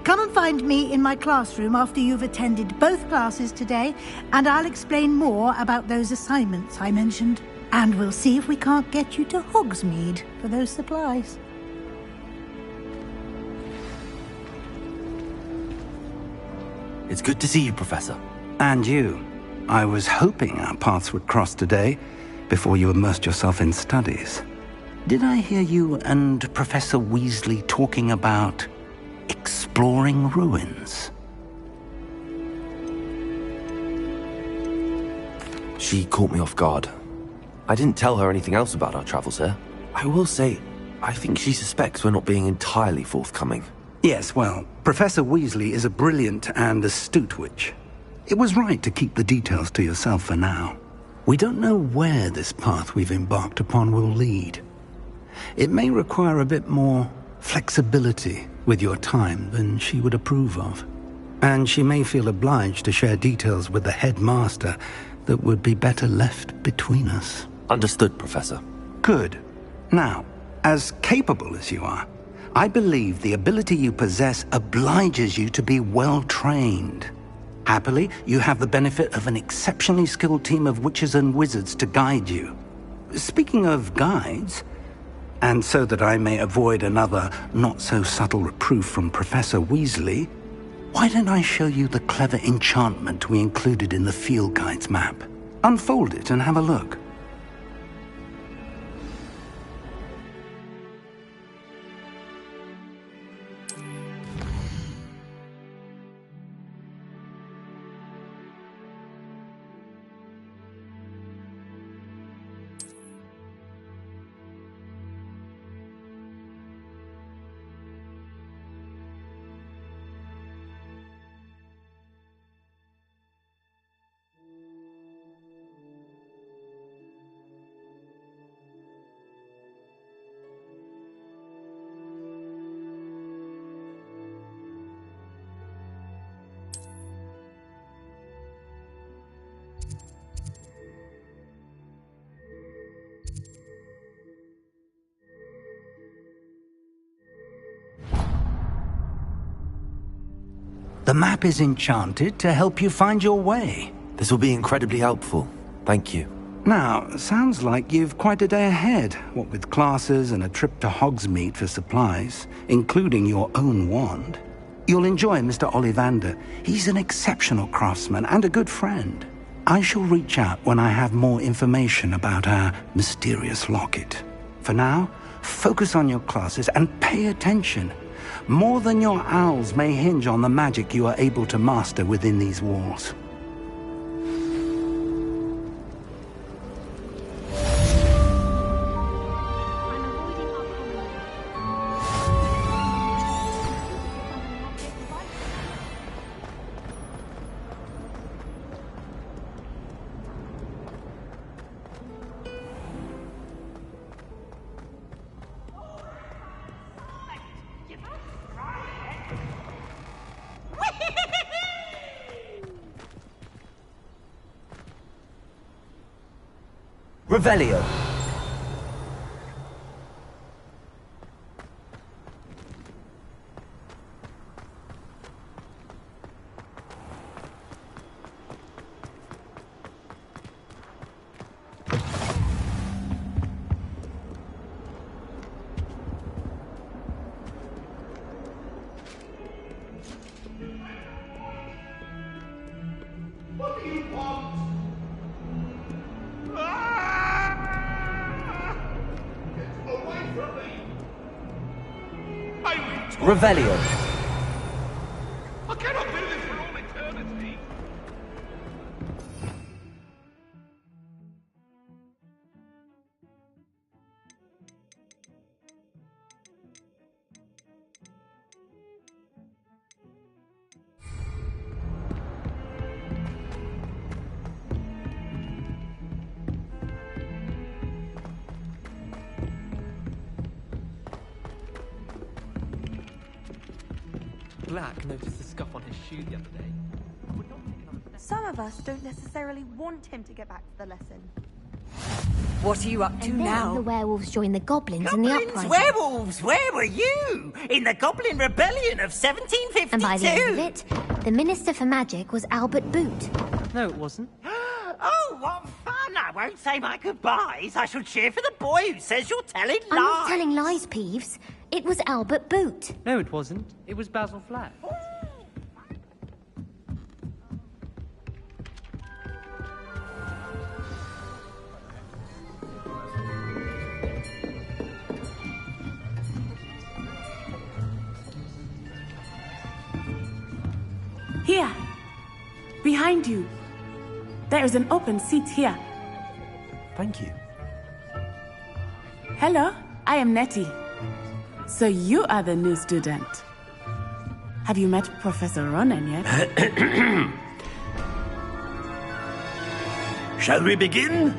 H: Come and find me in my classroom after you've attended both classes today, and I'll explain more about those assignments I mentioned. And we'll see if we can't get you to Hogsmeade for those supplies.
A: It's good to see you, Professor.
B: And you. I was hoping our paths would cross today, before you immersed yourself in studies. Did I hear you and Professor Weasley talking about exploring ruins?
A: She caught me off guard. I didn't tell her anything else about our travels here. I will say, I think she suspects we're not being entirely forthcoming.
B: Yes, well, Professor Weasley is a brilliant and astute witch. It was right to keep the details to yourself for now. We don't know where this path we've embarked upon will lead. It may require a bit more flexibility with your time than she would approve of. And she may feel obliged to share details with the headmaster that would be better left between us.
A: Understood, Professor.
B: Good. Now, as capable as you are, I believe the ability you possess obliges you to be well-trained. Happily, you have the benefit of an exceptionally skilled team of witches and wizards to guide you. Speaking of guides, and so that I may avoid another not-so-subtle reproof from Professor Weasley, why don't I show you the clever enchantment we included in the field guide's map? Unfold it and have a look. The map is enchanted to help you find your way.
A: This will be incredibly helpful. Thank you.
B: Now, sounds like you've quite a day ahead, what with classes and a trip to Hogsmeade for supplies, including your own wand. You'll enjoy Mr. Ollivander. He's an exceptional craftsman and a good friend. I shall reach out when I have more information about our mysterious locket. For now, focus on your classes and pay attention. More than your owls may hinge on the magic you are able to master within these walls.
A: Revelio.
N: Revelio.
P: I cannot do this for all eternity.
N: Black noticed a scuff on his shoe the other day.
Q: Some of us don't necessarily want him to get back to the lesson.
R: What are you up to
J: And then
R: now?
J: the werewolves joined the goblins in the uprising.
I: Werewolves! Where were you? In the Goblin Rebellion of 1752!
J: And by the end of it, the Minister for Magic was Albert Boot.
O: No, it wasn't.
I: Oh, what fun! I won't say my goodbyes. I shall cheer for the boy who says you're telling lies.
J: I'm not telling lies, Peeves. It was Albert Boot.
O: No, it wasn't. It was Basil Flat.
S: Here. Behind you. There is an open seat here.
A: Thank you.
S: Hello, I am Nettie. So you are the new student. Have you met Professor Ronan yet?
E: Shall we begin?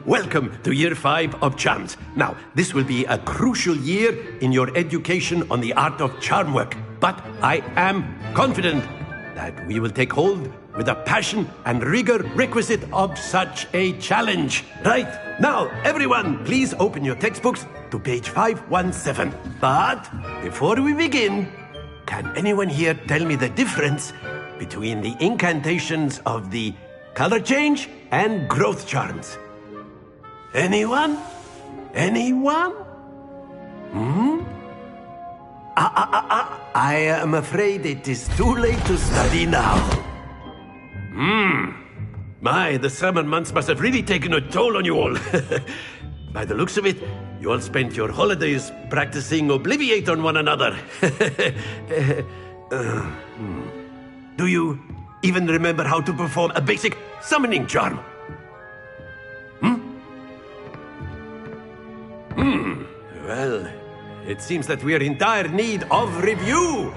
E: Welcome to Year 5 of Charms. Now, this will be a crucial year in your education on the art of charm work. But I am confident that we will take hold with the passion and rigor requisite of such a challenge. Right, now, everyone, please open your textbooks to page 517. But before we begin, can anyone here tell me the difference between the incantations of the color change and growth charms? Anyone? Anyone? I am afraid it is too late to study now. My, the summer months must have really taken a toll on you all. By the looks of it, you all spent your holidays practicing Obliviate on one another. Do you even remember how to perform a basic summoning charm? Well, it seems that we are in dire need of review.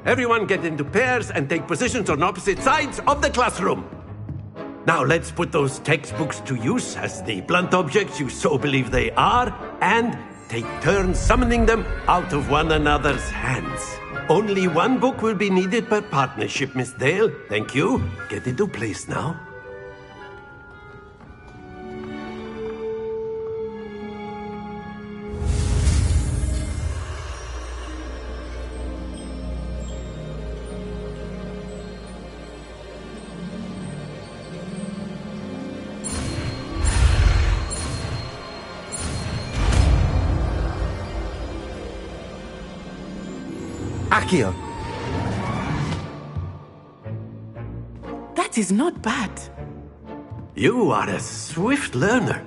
E: Everyone get into pairs and take positions on opposite sides of the classroom. Now let's put those textbooks to use as the blunt objects you so believe they are, and take turns summoning them out of one another's hands. Only one book will be needed per partnership, Miss Dale. Thank you. Get into place now.
L: Accio.
S: That is not bad.
E: You are a swift learner.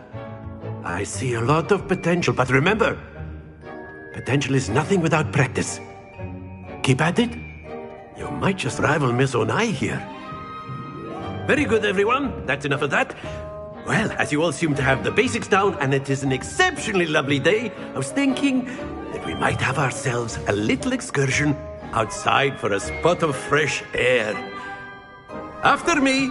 E: I see a lot of potential, but remember, potential is nothing without practice. Keep at it. You might just rival Miss Onai here. Very good, everyone. That's enough of that. Well, as you all seem to have the basics down, and it is an exceptionally lovely day, I was thinking that we might have ourselves a little excursion outside for a spot of fresh air. After me.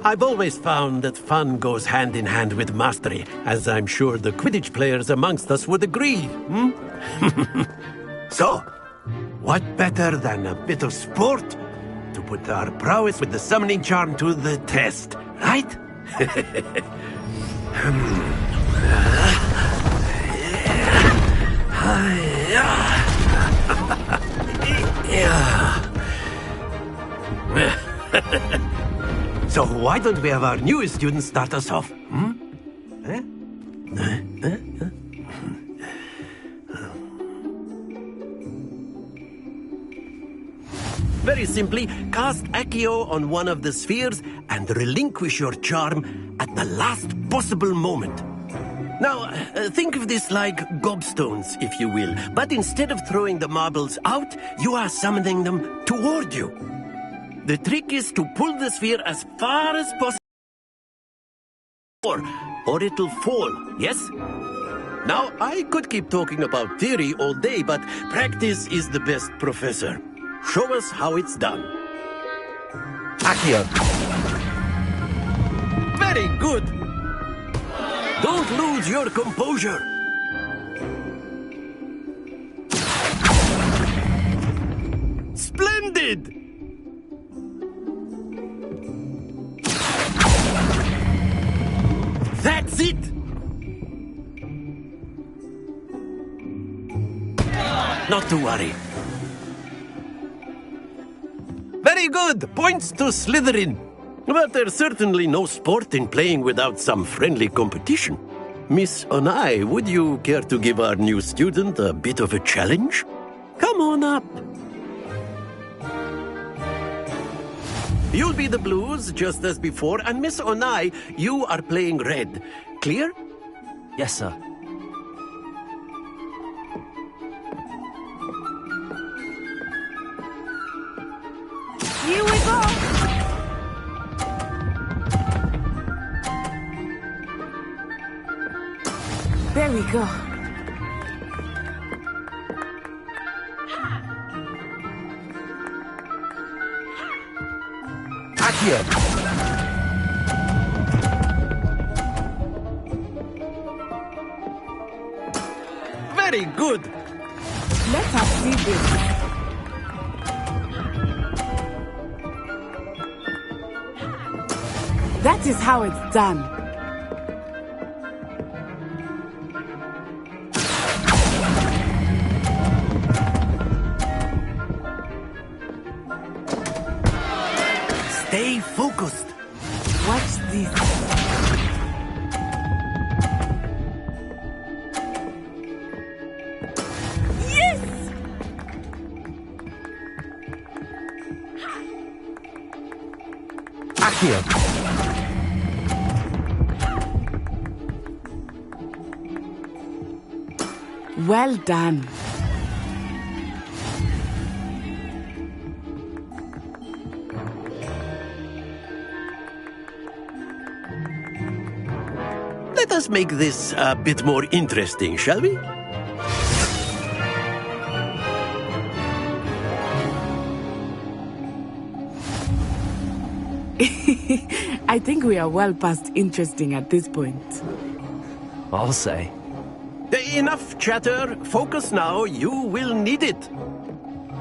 E: I've always found that fun goes hand in hand with mastery, as I'm sure the Quidditch players amongst us would agree. So, what better than a bit of sport to put our prowess with the summoning charm to the test, right? So why don't we have our newest student start us off? Very simply, cast Accio on one of the spheres and relinquish your charm at the last possible moment. Now, think of this like gobstones, if you will, but instead of throwing the marbles out, you are summoning them toward you. The trick is to pull the sphere as far as possible, or it'll fall, yes? Now, I could keep talking about theory all day, but practice is the best professor. Show us how it's done.
A: Accio.
E: Very good. Don't lose your composure. Splendid! That's it! Not to worry. Very good! Points to Slytherin. But there's certainly no sport in playing without some friendly competition. Miss Onai, would you care to give our new student a bit of a challenge? Come on up. You'll be the blues, just as before, and Miss Onai, you are playing red. Clear?
A: Yes, sir.
S: Here we go! There we go.
A: Accio.
E: Very good.
S: Let us see this. That is how it's done.
E: Stay focused.
S: Watch this. Yes!
A: Accio.
S: Well done.
E: Let us make this a bit more interesting, shall we?
S: I think we are well past interesting at this point.
A: I'll say.
E: Enough chatter. Focus now. You will need it.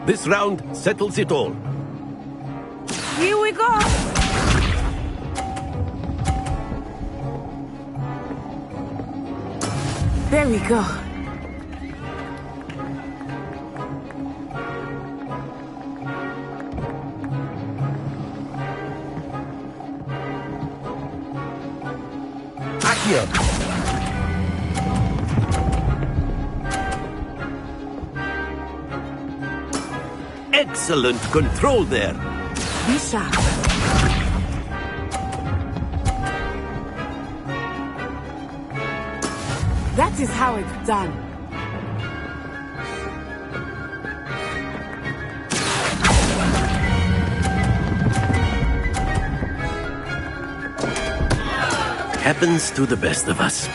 E: This round settles it all.
S: Here we go! There we go.
A: Accio.
E: Excellent control there.
S: Be sharp. That is how it's done.
E: Happens to the best of us.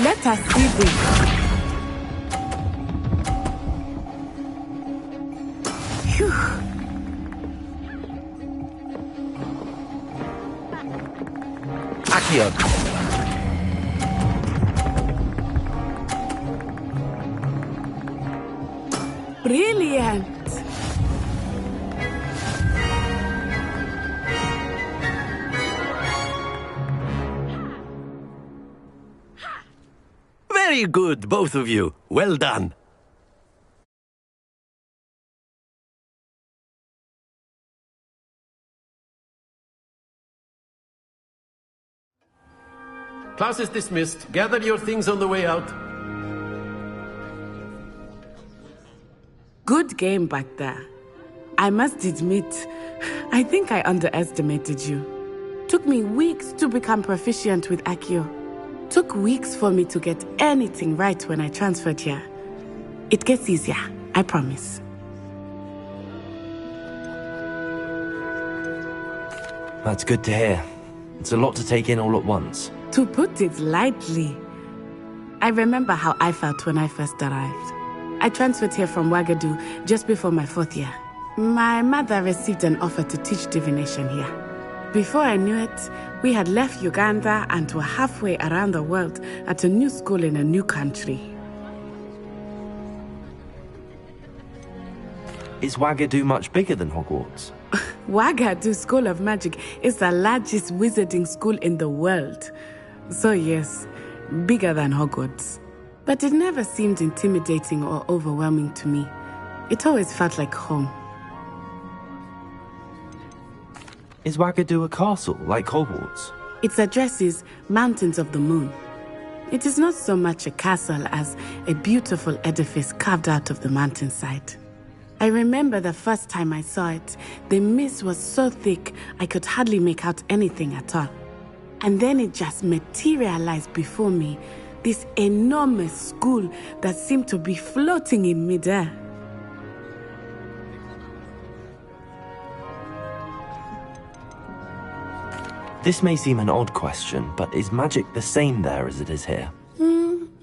S: Let us see this. Phew.
A: Accio.
S: Brilliant.
E: Very good, both of you. Well done. Class is dismissed. Gather your things on the way out.
S: Good Good game back there. I must admit, I think I underestimated you. Took me weeks to become proficient with Accio. Took weeks for me to get anything right when I transferred here. It gets easier, I promise.
A: That's good to hear. It's a lot to take in all at once.
S: To put it lightly, I remember how I felt when I first arrived. I transferred here from Ouagadougou just before my 4th year. My mother received an offer to teach divination here. Before I knew it, we had left Uganda and were halfway around the world at a new school in a new country.
A: Is Ouagadougou much bigger than Hogwarts?
S: Ouagadougou School of Magic is the largest wizarding school in the world. So yes, bigger than Hogwarts. But it never seemed intimidating or overwhelming to me. It always felt like home.
A: Is Ouagadougou a castle, like Hogwarts?
S: Its address is Mountains of the Moon. It is not so much a castle as a beautiful edifice carved out of the mountainside. I remember the first time I saw it, the mist was so thick I could hardly make out anything at all. And then it just materialized before me, this enormous school that seemed to be floating in midair.
A: This may seem an odd question, but is magic the same there as it is here?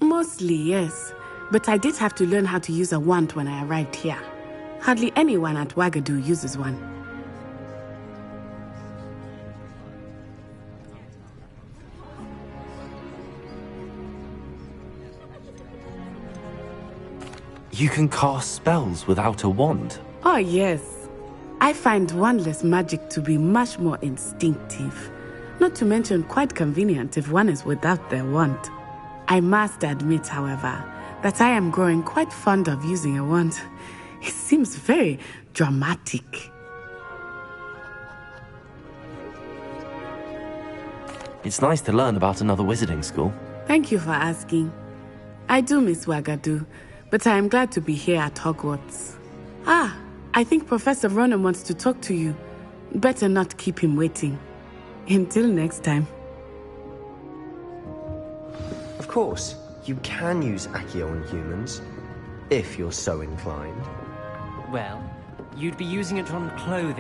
S: Mostly, yes. But I did have to learn how to use a wand when I arrived here. Hardly anyone at Ouagadougou uses one.
A: You can cast spells without a wand?
S: Oh, yes. I find wandless magic to be much more instinctive. Not to mention quite convenient if one is without their wand. I must admit, however, that I am growing quite fond of using a wand. It seems very dramatic.
A: It's nice to learn about another wizarding school.
S: Thank you for asking. I do miss Ouagadougou, but I am glad to be here at Hogwarts. I think Professor Ronan wants to talk to you. Better not keep him waiting. Until next time.
L: Of course, you can use Accio on humans, if you're so inclined.
O: Well, you'd be using it on clothing.